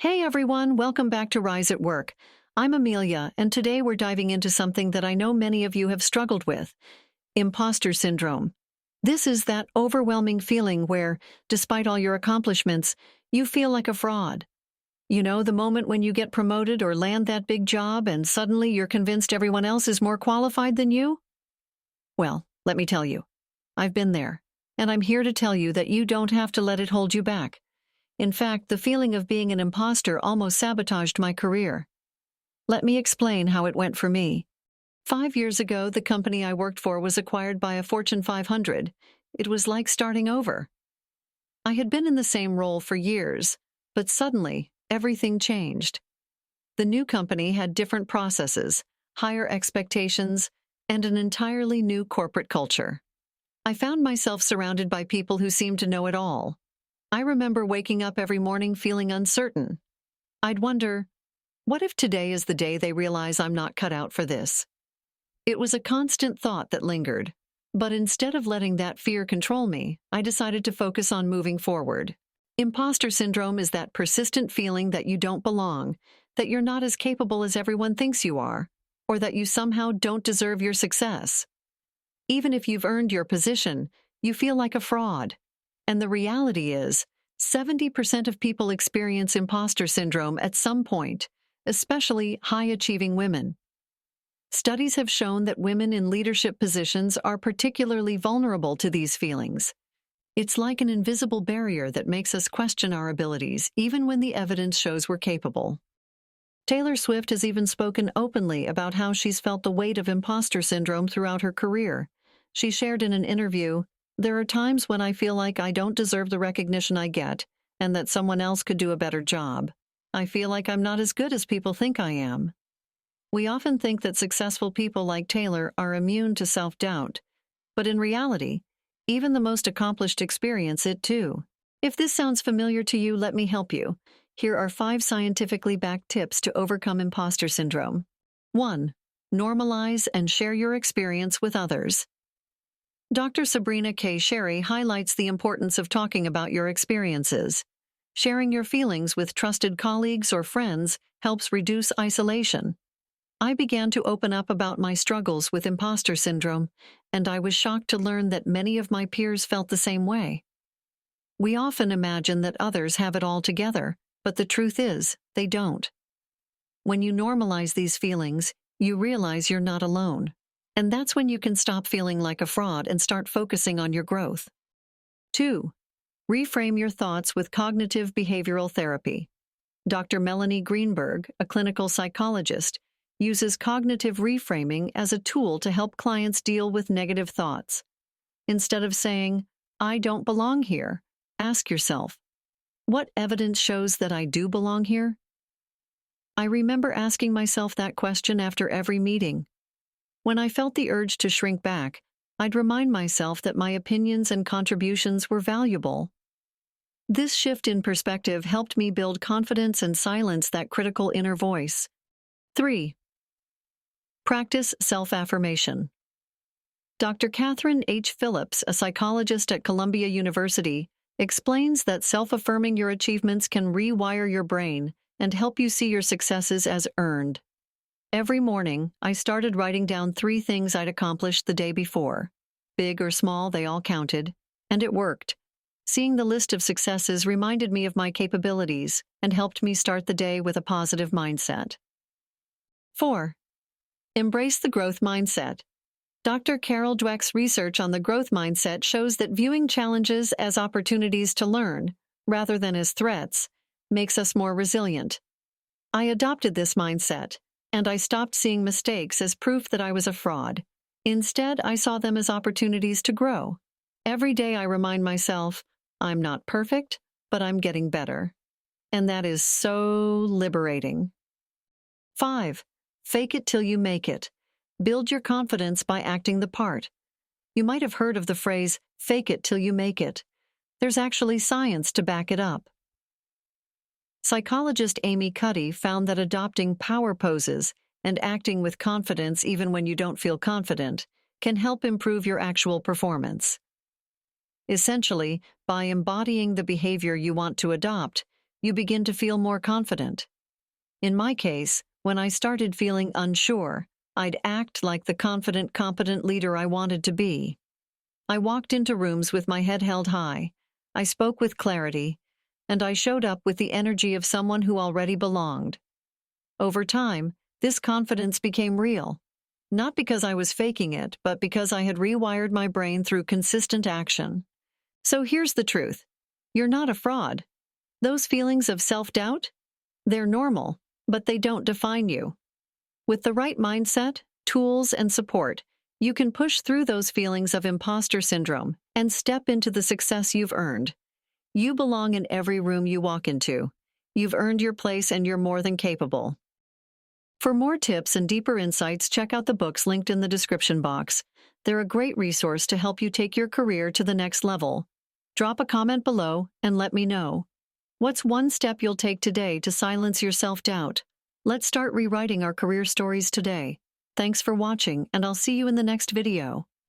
Hey everyone, welcome back to Rise at Work. I'm Amelia, and today we're diving into something that I know many of you have struggled with: imposter syndrome. This is that overwhelming feeling where, despite all your accomplishments, you feel like a fraud. You know, the moment when you get promoted or land that big job and suddenly you're convinced everyone else is more qualified than you? Well, let me tell you, I've been there, and I'm here to tell you that you don't have to let it hold you back. In fact, the feeling of being an imposter almost sabotaged my career. Let me explain how it went for me. 5 years ago, the company I worked for was acquired by a Fortune 500. It was like starting over. I had been in the same role for years, but suddenly, everything changed. The new company had different processes, higher expectations, and an entirely new corporate culture. I found myself surrounded by people who seemed to know it all. I remember waking up every morning feeling uncertain. I'd wonder, what if today is the day they realize I'm not cut out for this? It was a constant thought that lingered. But instead of letting that fear control me, I decided to focus on moving forward. Imposter syndrome is that persistent feeling that you don't belong, that you're not as capable as everyone thinks you are, or that you somehow don't deserve your success. Even if you've earned your position, you feel like a fraud. And the reality is, 70% of people experience imposter syndrome at some point, especially high-achieving women. Studies have shown that women in leadership positions are particularly vulnerable to these feelings. It's like an invisible barrier that makes us question our abilities, even when the evidence shows we're capable. Taylor Swift has even spoken openly about how she's felt the weight of imposter syndrome throughout her career. She shared in an interview, "There are times when I feel like I don't deserve the recognition I get, and that someone else could do a better job. I feel like I'm not as good as people think I am." We often think that successful people like Taylor are immune to self-doubt, but in reality, even the most accomplished experience it too. If this sounds familiar to you, let me help you. Here are 5 scientifically backed tips to overcome imposter syndrome. 1. Normalize and share your experience with others. Dr. Sabrina K. Sherry highlights the importance of talking about your experiences. Sharing your feelings with trusted colleagues or friends helps reduce isolation. I began to open up about my struggles with imposter syndrome, and I was shocked to learn that many of my peers felt the same way. We often imagine that others have it all together, but the truth is, they don't. When you normalize these feelings, you realize you're not alone. And that's when you can stop feeling like a fraud and start focusing on your growth. 2. Reframe your thoughts with cognitive behavioral therapy. Dr. Melanie Greenberg, a clinical psychologist, uses cognitive reframing as a tool to help clients deal with negative thoughts. Instead of saying, "I don't belong here," ask yourself, "What evidence shows that I do belong here?" I remember asking myself that question after every meeting. When I felt the urge to shrink back, I'd remind myself that my opinions and contributions were valuable. This shift in perspective helped me build confidence and silence that critical inner voice. 3. Practice self-affirmation. Dr. Catherine H. Phillips, a psychologist at Columbia University, explains that self-affirming your achievements can rewire your brain and help you see your successes as earned. Every morning, I started writing down 3 things I'd accomplished the day before. Big or small, they all counted. And it worked. Seeing the list of successes reminded me of my capabilities and helped me start the day with a positive mindset. 4. Embrace the growth mindset. Dr. Carol Dweck's research on the growth mindset shows that viewing challenges as opportunities to learn, rather than as threats, makes us more resilient. I adopted this mindset, and I stopped seeing mistakes as proof that I was a fraud. Instead, I saw them as opportunities to grow. Every day I remind myself, I'm not perfect, but I'm getting better. And that is so liberating. 5. Fake it till you make it. Build your confidence by acting the part. You might have heard of the phrase, fake it till you make it. There's actually science to back it up. Psychologist Amy Cuddy found that adopting power poses and acting with confidence even when you don't feel confident can help improve your actual performance. Essentially, by embodying the behavior you want to adopt, you begin to feel more confident. In my case, when I started feeling unsure, I'd act like the confident, competent leader I wanted to be. I walked into rooms with my head held high. I spoke with clarity, and I showed up with the energy of someone who already belonged. Over time, this confidence became real. Not because I was faking it, but because I had rewired my brain through consistent action. So here's the truth. You're not a fraud. Those feelings of self-doubt? They're normal, but they don't define you. With the right mindset, tools, and support, you can push through those feelings of imposter syndrome and step into the success you've earned. You belong in every room you walk into. You've earned your place and you're more than capable. For more tips and deeper insights, check out the books linked in the description box. They're a great resource to help you take your career to the next level. Drop a comment below and let me know. What's one step you'll take today to silence your self-doubt? Let's start rewriting our career stories today. Thanks for watching, and I'll see you in the next video.